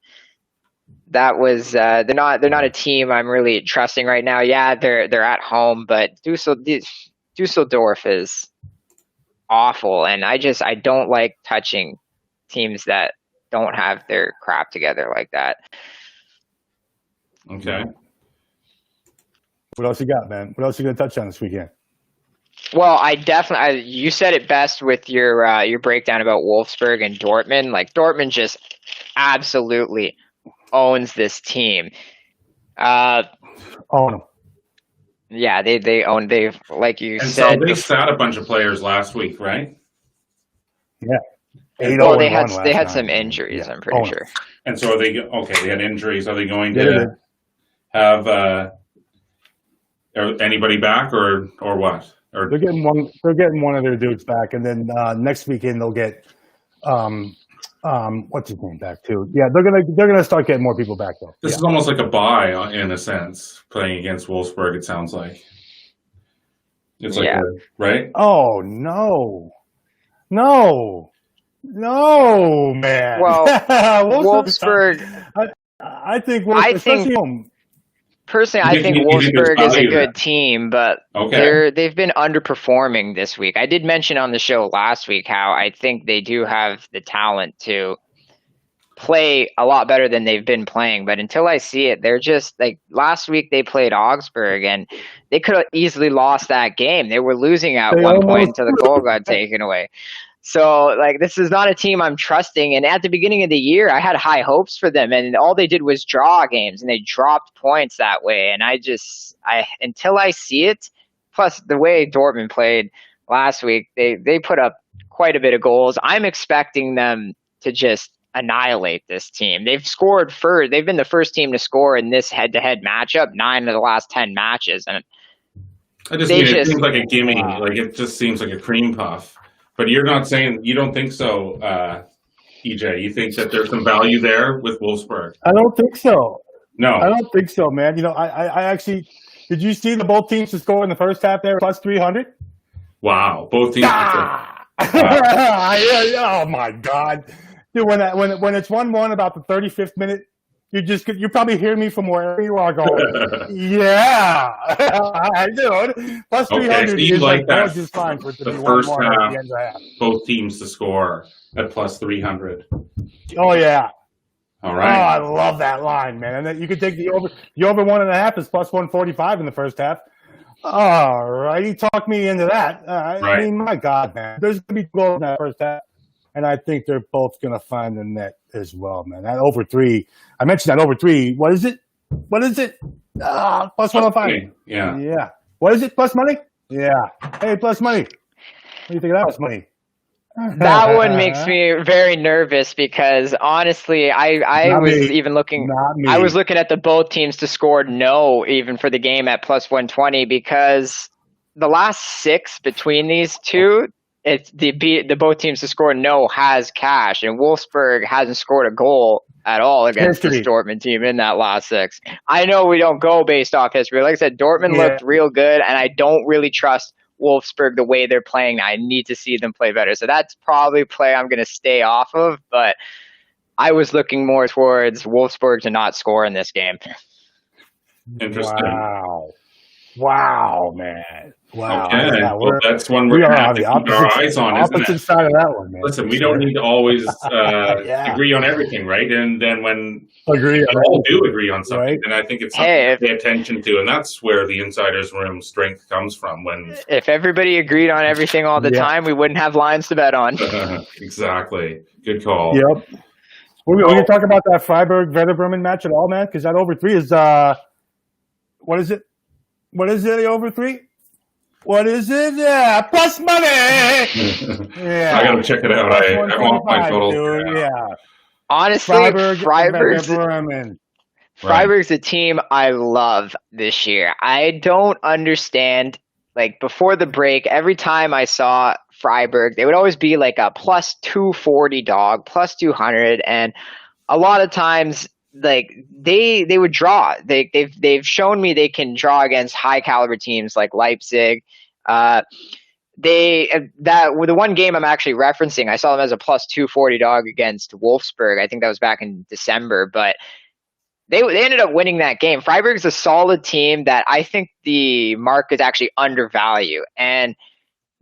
[SPEAKER 3] That was they're not a team I'm really trusting right now. Yeah, they're at home, but Dusseldorf is awful. And I don't like touching teams that don't have their crap together like that.
[SPEAKER 1] Okay.
[SPEAKER 2] What else you got, man? What else you gonna touch on this weekend?
[SPEAKER 3] Well, you said it best with your breakdown about Wolfsburg and Dortmund. Like, Dortmund just absolutely owns this team.
[SPEAKER 2] Own them.
[SPEAKER 3] Yeah, they own. They've, like you
[SPEAKER 1] And
[SPEAKER 3] said.
[SPEAKER 1] so they sat a bunch of players last week, right?
[SPEAKER 2] Yeah.
[SPEAKER 3] Well, they had some injuries.
[SPEAKER 2] Yeah.
[SPEAKER 3] I'm pretty sure.
[SPEAKER 1] And so are they okay? They had injuries. Are they going
[SPEAKER 2] Yeah,
[SPEAKER 1] to have anybody back or what? Or
[SPEAKER 2] they're getting one. They're getting one of their dudes back, and then next weekend they'll get what's his name back too. Yeah, they're gonna start getting more people back though.
[SPEAKER 1] this is almost like a bye in a sense, playing against Wolfsburg. It sounds like it's like right.
[SPEAKER 2] Oh no, man.
[SPEAKER 3] Well, Wolfsburg.
[SPEAKER 2] I think especially home.
[SPEAKER 3] Personally, I think
[SPEAKER 1] You think there's
[SPEAKER 3] Wolfsburg is a
[SPEAKER 1] value
[SPEAKER 3] good
[SPEAKER 1] there?
[SPEAKER 3] team, but
[SPEAKER 1] Okay.
[SPEAKER 3] they've been underperforming this week. I did mention on the show last week how I think they do have the talent to play a lot better than they've been playing, but until I see it, they're just like last week they played Augsburg and they could have easily lost that game. They were losing at one point until the goal got taken away. So, like, this is not a team I'm trusting. And at the beginning of the year, I had high hopes for them, and all they did was draw games, and they dropped points that way. And until I see it, plus the way Dortmund played last week, they put up quite a bit of goals. I'm expecting them to just annihilate this team. They've scored first. They've been the first team to score in this head-to-head matchup, 9 of the last 10 matches, and
[SPEAKER 1] It seems like a gimme. Like it just seems like a cream puff. But you're not saying you don't think so, EJ. You think that there's some value there with Wolfsburg?
[SPEAKER 2] I don't think so.
[SPEAKER 1] No,
[SPEAKER 2] I don't think so, man. You know, I actually did. You see the both teams to score in the first half there plus 300?
[SPEAKER 1] Wow, both teams.
[SPEAKER 2] Oh my God, dude! When it's 1-1 about the 35th minute, you probably hear me from wherever you are going. Yeah, dude. Plus 300
[SPEAKER 1] so you
[SPEAKER 2] is
[SPEAKER 1] like that?
[SPEAKER 2] just fine for it to
[SPEAKER 1] The
[SPEAKER 2] be
[SPEAKER 1] first
[SPEAKER 2] 1-1 at
[SPEAKER 1] half,
[SPEAKER 2] the end of the half.
[SPEAKER 1] both teams to score at plus 300.
[SPEAKER 2] Oh yeah.
[SPEAKER 1] All
[SPEAKER 2] Oh,
[SPEAKER 1] right.
[SPEAKER 2] I love that line, man. And then you could take the over. The over 1.5 is plus 145 in the first half. All right, you talked me into that. I mean, my God, man, there's gonna be goals in that first half, and I think they're both gonna find the net as well, man. That over 3. I mentioned that over 3. What is it? Plus 105.
[SPEAKER 1] Yeah.
[SPEAKER 2] Yeah. What is it? Plus money? Yeah. Hey, plus money. What do you think of that? Plus money.
[SPEAKER 3] That one makes me very nervous because honestly, I was looking at the both teams to score no even for the game at plus 120 because the last 6 between these two, it's the both teams to score no has cash, and Wolfsburg hasn't scored a goal at all against this Dortmund team in that last 6. I know we don't go based off history. Like I said, Dortmund looked real good, and I don't really trust Wolfsburg the way they're playing. I need to see them play better. So that's probably a play I'm going to stay off of, but I was looking more towards Wolfsburg to not score in this game.
[SPEAKER 1] Interesting.
[SPEAKER 2] Wow, man. Wow.
[SPEAKER 1] Okay.
[SPEAKER 2] Yeah,
[SPEAKER 1] well, that's one we're going to have to keep our eyes on, isn't it?
[SPEAKER 2] Opposite side of that one, man.
[SPEAKER 1] Listen, we don't need to always agree on everything, right? And then when
[SPEAKER 2] we
[SPEAKER 1] all do agree on something,
[SPEAKER 2] right?
[SPEAKER 1] then I think it's something to pay attention to. And that's where the insider's room strength comes from.
[SPEAKER 3] If everybody agreed on everything all the time, we wouldn't have lines to bet on.
[SPEAKER 1] Exactly. Good call.
[SPEAKER 2] Yep. We're going to talk about that Freiburg-Werder Bremen match at all, man, because that over 3 is, what is it? What is it, the over 3? What is it? Yeah, plus money. Yeah,
[SPEAKER 1] I gotta check it out. I want my total.
[SPEAKER 2] Yeah.
[SPEAKER 3] Honestly, Freiburg's a team I love this year. I don't understand. Like before the break, every time I saw Freiburg, they would always be like a plus 240 dog, plus 200, and a lot of times like they would draw. They've shown me they can draw against high caliber teams like Leipzig. The one game I'm actually referencing, I saw them as a plus 240 dog against Wolfsburg. I think that was back in December, but they ended up winning that game. Freiburg's a solid team that I think the market is actually undervalued, and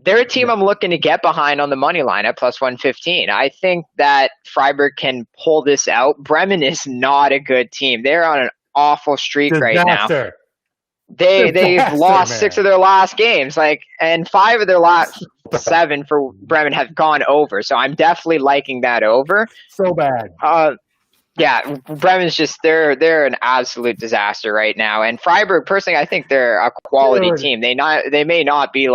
[SPEAKER 3] they're a team I'm looking to get behind on the money line at plus 115. I think that Freiburg can pull this out. Bremen is not a good team. They're on an awful streak right now. They've lost 6 of their last games, and 5 of their last 7 for Bremen have gone over. So I'm definitely liking that over.
[SPEAKER 2] So bad.
[SPEAKER 3] Yeah, Bremen's they're an absolute disaster right now. And Freiburg, personally, I think they're a quality team. They may not be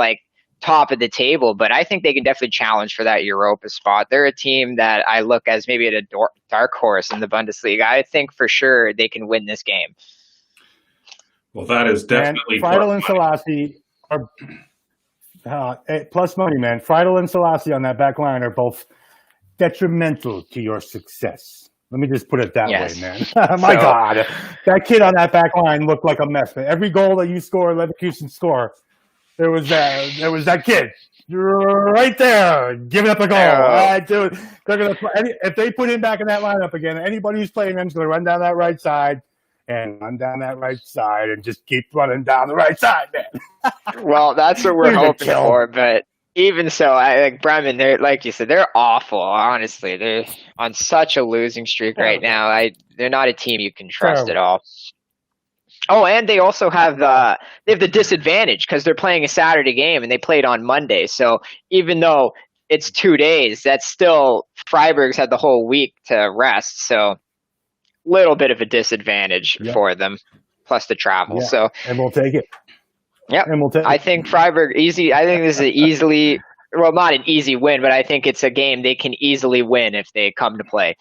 [SPEAKER 3] top of the table, but I think they can definitely challenge for that Europa spot. They're a team that I look as maybe at a dark horse in the Bundesliga. I think for sure they can win this game.
[SPEAKER 1] Well, that is definitely.
[SPEAKER 2] Friedel and Selassie are plus money, man. Friedel and Selassie on that back line are both detrimental to your success. Let me just put it that way, man. My God, that kid on that back line looked like a mess, man. Every goal that you score, Leverkusen score, there was that kid right there giving up a goal. Dude, they're gonna if they put him back in that lineup again, anybody who's playing them is gonna run down that right side and just keep running down the right side, man.
[SPEAKER 3] Well, that's what we're hoping for, but even so, I like Bremen. They're like you said, they're awful. Honestly, they're on such a losing streak right now. They're not a team you can trust at all. Oh, and they also have the disadvantage because they're playing a Saturday game and they played on Monday. So even though it's 2 days, that's still Freiburg's had the whole week to rest. So little bit of a disadvantage for them, plus the travel.
[SPEAKER 2] Yeah.
[SPEAKER 3] So
[SPEAKER 2] and we'll take it.
[SPEAKER 3] Yeah,
[SPEAKER 2] and we'll take it.
[SPEAKER 3] I think Freiburg easy. I think this is not an easy win, but I think it's a game they can easily win if they come to play.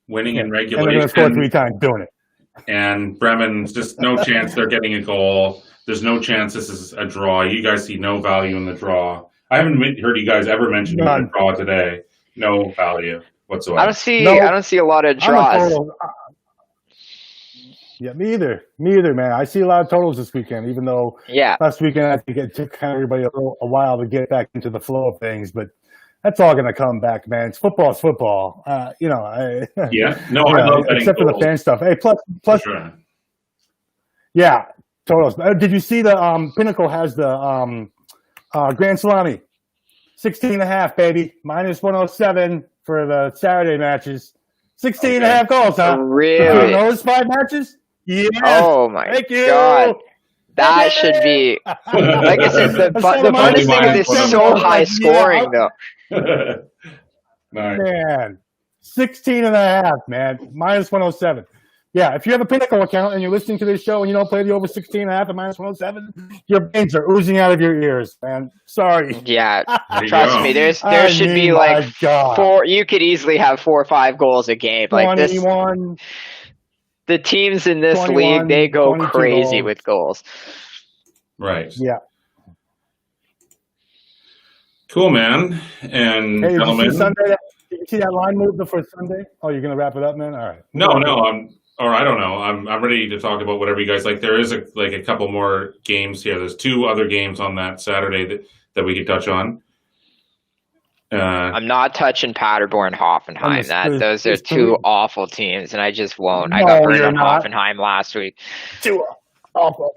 [SPEAKER 1] Winning in regulation.
[SPEAKER 2] And they're going to score 3 times doing it.
[SPEAKER 1] And Bremen's just no chance they're getting a goal. There's no chance this is a draw. You guys see no value in the draw. I haven't heard you guys ever mention the draw today. No value whatsoever.
[SPEAKER 3] I don't see a lot of draws.
[SPEAKER 2] Yeah, me either, man. I see a lot of totals this weekend, even though last weekend I think it took kind of everybody a while to get back into the flow of things, but that's all going to come back, man. It's football. I
[SPEAKER 1] love betting
[SPEAKER 2] except for the fan stuff. Hey, plus,
[SPEAKER 1] sure.
[SPEAKER 2] Yeah, totals. Did you see the Pinnacle has the Grand Salami, 16.5, baby, -107 for the Saturday matches, 16.5 goals, huh?
[SPEAKER 3] Really?
[SPEAKER 2] Those 5 matches? Yes.
[SPEAKER 3] Oh my God. That should be, like I said, the Bundesliga is so high scoring, though.
[SPEAKER 1] Nice.
[SPEAKER 2] Man, 16.5, man, -107. Yeah, if you have a Pinnacle account and you're listening to this show and you don't play the over 16.5 and -107, your brains are oozing out of your ears, man. Sorry.
[SPEAKER 3] Yeah, trust me. There should be 4. You could easily have 4 or 5 goals a game. Like this. The teams in this league, they go crazy
[SPEAKER 2] goals.
[SPEAKER 3] with goals.
[SPEAKER 1] Right.
[SPEAKER 2] Yeah.
[SPEAKER 1] Cool, man. And
[SPEAKER 2] hey,
[SPEAKER 1] gentlemen.
[SPEAKER 2] Did you see that line move before Sunday? Oh, you're gonna wrap it up, man. All right.
[SPEAKER 1] No. I don't know. I'm ready to talk about whatever you guys like. There is a couple more games here. There's 2 other games on that Saturday that we could touch on.
[SPEAKER 3] I'm not touching Paderborn, Hoffenheim. Those are 2 awful teams, and I just won't. I got burned on Hoffenheim last week.
[SPEAKER 2] 2 awful.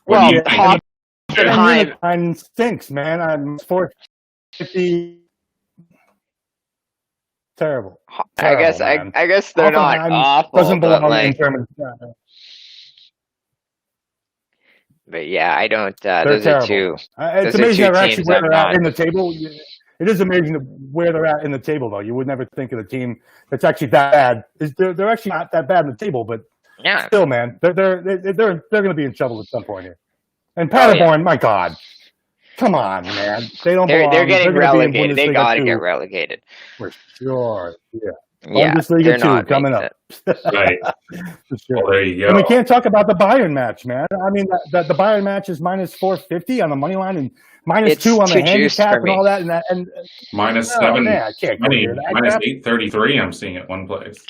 [SPEAKER 3] Well, Hoffenheim
[SPEAKER 2] stinks, man. I'm 450. Terrible.
[SPEAKER 3] I guess they're not awful.
[SPEAKER 2] Doesn't belong in German.
[SPEAKER 3] But yeah, I don't.
[SPEAKER 2] Those
[SPEAKER 3] are 2.
[SPEAKER 2] It's amazing they're actually where they're at in the table. It is amazing where they're at in the table, though. You would never think of a team that's actually that bad. They're actually not that bad in the table, but still, man, they're going to be in trouble at some point here. And Paderborn, my God, come on, man, they don't.
[SPEAKER 3] They're getting relegated. They got to get relegated
[SPEAKER 2] for sure. Yeah.
[SPEAKER 3] Yeah,
[SPEAKER 2] Bundesliga 2 coming up.
[SPEAKER 1] Right.
[SPEAKER 2] For sure.
[SPEAKER 1] Well, there you go.
[SPEAKER 2] And we can't talk about the Bayern match, man. I mean, the Bayern match is -450 on the money line and -2 on the handicap and all that. And
[SPEAKER 1] -7.
[SPEAKER 2] Man, I can't go near that.
[SPEAKER 1] -833. I'm seeing at one place.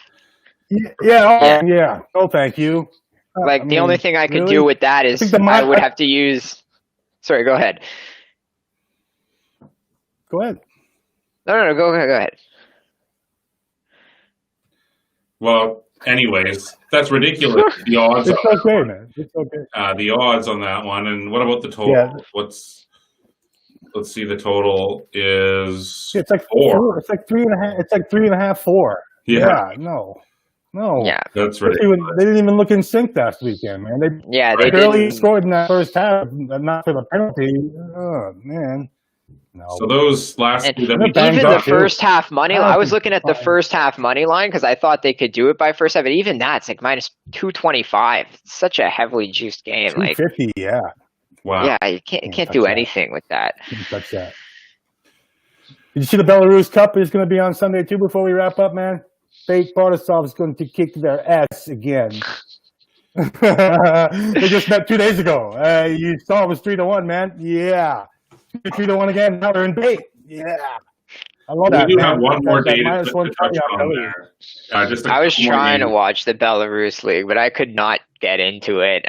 [SPEAKER 2] Yeah. Oh, thank you.
[SPEAKER 3] The only thing I could do with that is I would have to use. Sorry, go ahead.
[SPEAKER 2] Go ahead.
[SPEAKER 3] No, go ahead.
[SPEAKER 1] Well, anyways, that's ridiculous. The odds.
[SPEAKER 2] It's okay, man. It's okay.
[SPEAKER 1] The odds on that one, and what about the total?
[SPEAKER 2] Yeah.
[SPEAKER 1] What's let's see, the total is
[SPEAKER 2] It's like
[SPEAKER 1] 4.
[SPEAKER 2] It's like 3.5. It's like 3.5, 4.
[SPEAKER 1] Yeah.
[SPEAKER 2] No.
[SPEAKER 3] Yeah,
[SPEAKER 1] That's
[SPEAKER 2] They
[SPEAKER 1] ridiculous.
[SPEAKER 2] didn't even look in sync last weekend, man.
[SPEAKER 3] they
[SPEAKER 2] barely
[SPEAKER 3] didn't.
[SPEAKER 2] scored in that first half, not for the penalty. Oh man, no.
[SPEAKER 1] So those last
[SPEAKER 3] And
[SPEAKER 1] two that
[SPEAKER 2] They're
[SPEAKER 1] we
[SPEAKER 2] banged
[SPEAKER 3] even
[SPEAKER 2] up,
[SPEAKER 3] the
[SPEAKER 2] too.
[SPEAKER 3] first half money,
[SPEAKER 2] I don't
[SPEAKER 3] I was
[SPEAKER 2] think
[SPEAKER 3] looking at the
[SPEAKER 2] fine.
[SPEAKER 3] first half money line because I thought they could do it by first half, and even that's like minus 225. It's such a heavily juiced game. Like,
[SPEAKER 2] 250, yeah.
[SPEAKER 1] wow.
[SPEAKER 3] yeah, you can't do
[SPEAKER 2] touch that.
[SPEAKER 3] anything with that.
[SPEAKER 2] Can't touch that. Did you see the Belarus Cup is going to be on Sunday too? Before we wrap up, man, Fake Borisov is going to kick their ass again. They just met 2 days ago. You saw it was 3-1, man. Yeah, 3-1 again. Now they're in bait. Yeah, I love that.
[SPEAKER 1] We do
[SPEAKER 2] man.
[SPEAKER 1] have one more
[SPEAKER 2] That
[SPEAKER 1] day to
[SPEAKER 2] minus
[SPEAKER 1] touch
[SPEAKER 2] 120 on
[SPEAKER 1] on
[SPEAKER 2] Belarus.
[SPEAKER 1] there. Just
[SPEAKER 3] I was
[SPEAKER 1] a couple more
[SPEAKER 3] trying to
[SPEAKER 1] games.
[SPEAKER 3] watch the Belarus League, but I could not get into it.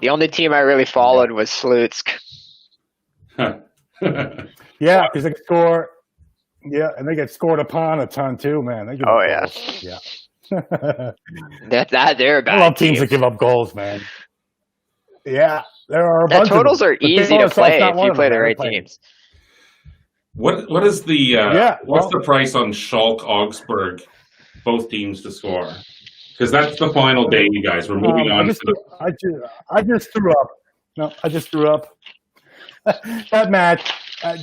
[SPEAKER 3] The only team I really followed was Slutsk.
[SPEAKER 2] Yeah, because they score. Yeah, and they get scored upon a ton too, man. They give
[SPEAKER 3] Oh,
[SPEAKER 2] up
[SPEAKER 3] yeah.
[SPEAKER 2] goals. Yeah.
[SPEAKER 3] They're a bad
[SPEAKER 2] I love teams
[SPEAKER 3] team.
[SPEAKER 2] that give up goals, man. Yeah, there are a
[SPEAKER 3] The
[SPEAKER 2] bunch
[SPEAKER 3] totals
[SPEAKER 2] of them.
[SPEAKER 3] are easy to play if you play the right
[SPEAKER 2] team.
[SPEAKER 3] teams.
[SPEAKER 1] What is the what's
[SPEAKER 2] well-
[SPEAKER 1] the price on Schalke Augsburg? Both teams to score, because that's the final day, you guys. We're moving on.
[SPEAKER 2] I just threw up. No, I just threw up. That match,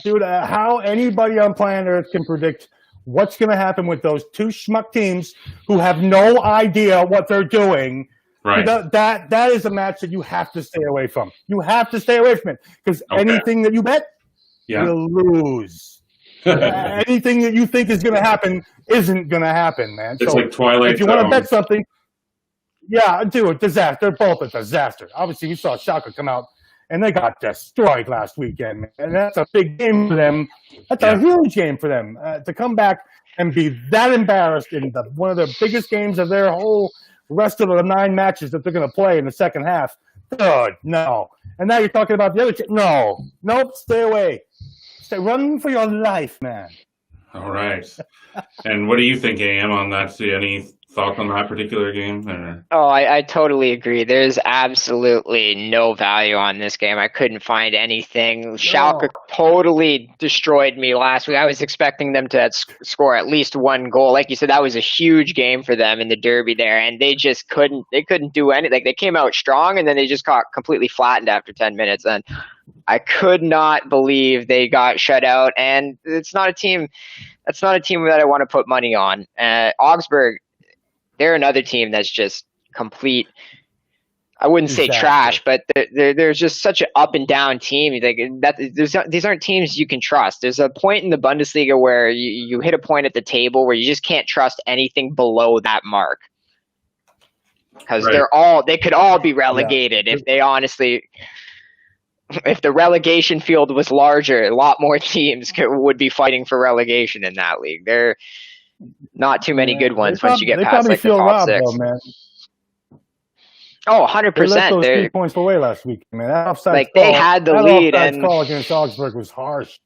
[SPEAKER 2] dude. How anybody on planet Earth can predict what's going to happen with those two schmuck teams who have no idea what they're doing?
[SPEAKER 1] Right.
[SPEAKER 2] That is a match that you have to stay away from. You have to stay away from it because
[SPEAKER 1] Okay.
[SPEAKER 2] anything that you bet, you'll lose. Anything that you think is going to happen isn't going to happen, man.
[SPEAKER 1] It's
[SPEAKER 2] So
[SPEAKER 1] like Twilight
[SPEAKER 2] if you want to
[SPEAKER 1] Zone.
[SPEAKER 2] bet something, yeah, do it. Disaster. They're both a disaster. Obviously, we saw Schalke come out, and they got destroyed last weekend, man. And that's a big game for them. That's a huge game for them to come back and be that embarrassed in one of the biggest games of their whole rest of the 9 matches that they're going to play in the second half. Dude, no. And now you're talking about the other team. No. Nope, stay away. Run for your life, man.
[SPEAKER 1] All right. And what do you think, AM, on that? Any thoughts on that particular game? Or?
[SPEAKER 3] Oh, I totally agree. There's absolutely no value on this game. I couldn't find anything. Schalke totally destroyed me last week. I was expecting them to score at least 1 goal. Like you said, that was a huge game for them in the derby there, and they just couldn't. They couldn't do anything. Like, they came out strong, and then they just got completely flattened after 10 minutes. And I could not believe they got shut out. And it's not a team. That's not a team that I want to put money on. Augsburg, they're another team that's just complete. I wouldn't say trash, but they're just such an up and down team. Like these aren't teams you can trust. There's a point in the Bundesliga where you hit a point at the table where you just can't trust anything below that mark, because they could all be relegated if they honestly. If the relegation field was larger, a lot more teams would be fighting for relegation in that league. There are not too many good ones once you get past like the top 6.
[SPEAKER 2] Though, man.
[SPEAKER 3] Oh, 100%.
[SPEAKER 2] They let those 3 points away last week, man. That offside
[SPEAKER 3] like
[SPEAKER 2] call,
[SPEAKER 3] they had the
[SPEAKER 2] that
[SPEAKER 3] lead,
[SPEAKER 2] offside
[SPEAKER 3] and
[SPEAKER 2] call against Augsburg was harsh.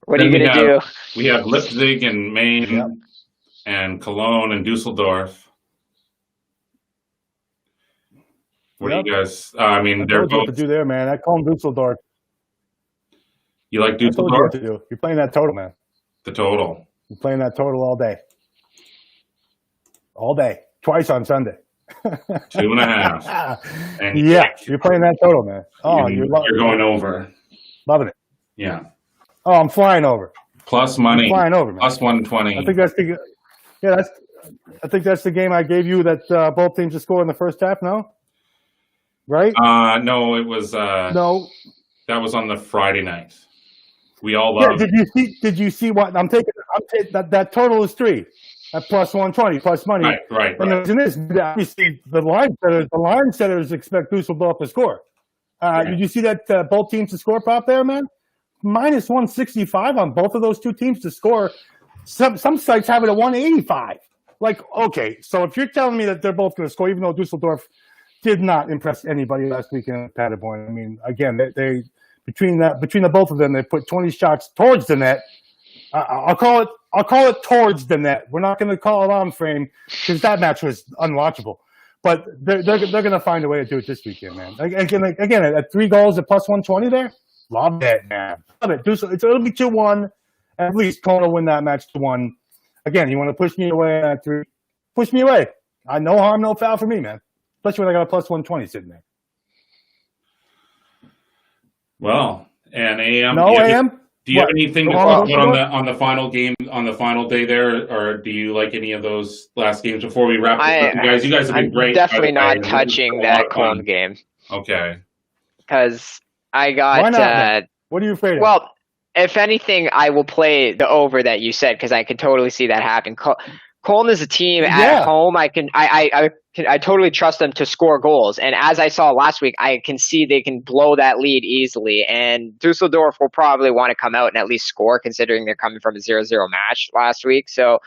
[SPEAKER 3] What are you going to do?
[SPEAKER 1] We have Leipzig and Maine and Cologne and Dusseldorf. What do you guys? I mean, they're both.
[SPEAKER 2] What to do there, man? I call them Dusseldorf.
[SPEAKER 1] You like
[SPEAKER 2] I told you
[SPEAKER 1] Dusseldorf?
[SPEAKER 2] what to do. You're playing that total, man.
[SPEAKER 1] The total.
[SPEAKER 2] You're playing that total all day. All day. Twice on Sunday.
[SPEAKER 1] 2.5. And
[SPEAKER 2] you're playing that total, man. Oh, you're
[SPEAKER 1] going over.
[SPEAKER 2] Loving it.
[SPEAKER 1] Yeah.
[SPEAKER 2] Oh, I'm flying over.
[SPEAKER 1] Plus money.
[SPEAKER 2] I'm flying over, man.
[SPEAKER 1] Plus 120.
[SPEAKER 2] I think that's the. Yeah, I think that's the game I gave you that both teams to score in the first half. No. Right?
[SPEAKER 1] No, it was.
[SPEAKER 2] No.
[SPEAKER 1] That was on the Friday night. We all love.
[SPEAKER 2] Yeah, did you see what I'm taking? That total is 3. At plus 120, plus money.
[SPEAKER 1] Right.
[SPEAKER 2] And in this, obviously, the line setters expect Dusseldorf to score. Did you see that both teams to score prop there, man? Minus 165 on both of those 2 teams to score. Some sites have it at 185. Like, okay, so if you're telling me that they're both going to score, even though Dusseldorf did not impress anybody last weekend at Paderborn. I mean, again, they between the both of them, they put 20 shots towards the net. I'll call it towards the net. We're not going to call it on frame because that match was unwatchable. But they're going to find a way to do it this weekend, man. Again, at 3 goals at plus 120 there, Love it, man. Love it. It'll be 2-1. At least Kona will win that match 2-1. Again, you want to push me away at 3? Push me away. No harm, no foul for me, man. Especially when I got a plus 120 sitting there.
[SPEAKER 1] Well, and AM.
[SPEAKER 2] No, AM?
[SPEAKER 1] Do you have anything to
[SPEAKER 2] Well,
[SPEAKER 1] talk about on the final game, on the final day there, or do you like any of those last games before we wrap this up? You guys have been great.
[SPEAKER 3] Definitely not touching that Cologne game.
[SPEAKER 1] Okay.
[SPEAKER 3] Because I got.
[SPEAKER 2] Why not, what are you afraid of?
[SPEAKER 3] Well, if anything, I will play the over that you said because I can totally see that happen. Cologne is a team at home. I totally trust them to score goals. And as I saw last week, I can see they can blow that lead easily. And Dusseldorf will probably want to come out and at least score, considering they're coming from a 0-0 match last week. So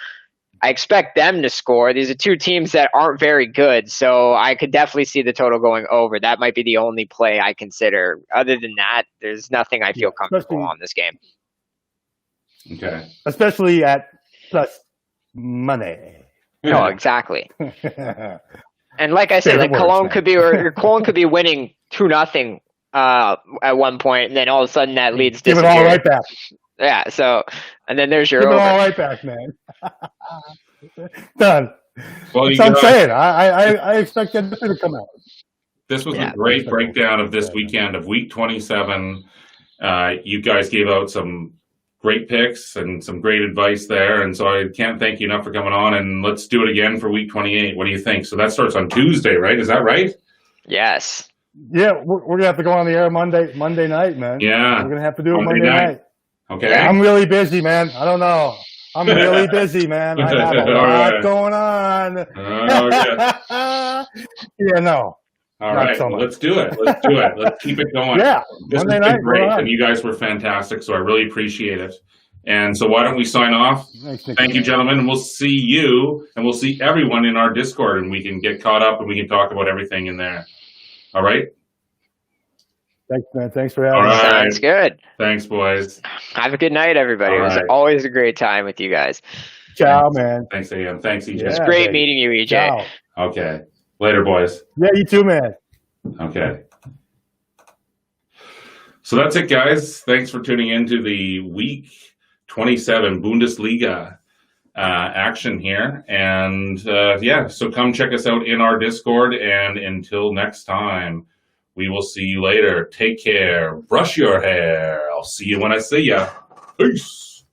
[SPEAKER 3] I expect them to score. These are two teams that aren't very good. So I could definitely see the total going over. That might be the only play I consider. Other than that, there's nothing I feel comfortable on this game.
[SPEAKER 1] Okay.
[SPEAKER 2] Especially at plus money.
[SPEAKER 3] No, exactly. And like I said, Cologne could be winning 2-0 at one point, and then all of a sudden that leads
[SPEAKER 2] give
[SPEAKER 3] disappear.
[SPEAKER 2] it all right back.
[SPEAKER 3] Yeah. So, and then there's your
[SPEAKER 2] give
[SPEAKER 3] over.
[SPEAKER 2] it all right back, man. Done.
[SPEAKER 1] Well,
[SPEAKER 2] That's what I'm saying. I expect that to come out.
[SPEAKER 1] This was a great breakdown of this weekend of Week 27. You guys gave out some great picks and some great advice there, and so I can't thank you enough for coming on, and let's do it again for Week 28. What do you think? So that starts on Tuesday, right? Is that right?
[SPEAKER 3] Yes.
[SPEAKER 2] Yeah, we're going to have to go on the air Monday night, man.
[SPEAKER 1] Yeah.
[SPEAKER 2] We're going to have to do it Monday night.
[SPEAKER 1] Okay.
[SPEAKER 2] Yeah, I'm really busy, man. I don't know. I'm really busy, man. I have a lot going on. Yeah, no.
[SPEAKER 1] All right, well, let's do it. Let's keep it going.
[SPEAKER 2] Yeah,
[SPEAKER 1] this has been great, and you guys were fantastic, so I really appreciate it. And so why don't we sign off? Thank you, gentlemen, and we'll see you, and we'll see everyone in our Discord, and we can get caught up, and we can talk about everything in there. All right?
[SPEAKER 2] Thanks, man. Thanks for having me.
[SPEAKER 3] Sounds good.
[SPEAKER 1] Thanks, boys.
[SPEAKER 3] Have a good night, everybody. It was always a great time with you guys.
[SPEAKER 2] Ciao, man.
[SPEAKER 1] Thanks, AM. Thanks, EJ.
[SPEAKER 3] It's great meeting you, EJ.
[SPEAKER 2] Ciao.
[SPEAKER 1] Okay. Later, boys.
[SPEAKER 2] Yeah, you too, man.
[SPEAKER 1] Okay. So that's it, guys. Thanks for tuning in to the Week 27 Bundesliga action here. And so come check us out in our Discord. And until next time, we will see you later. Take care. Brush your hair. I'll see you when I see ya. Peace.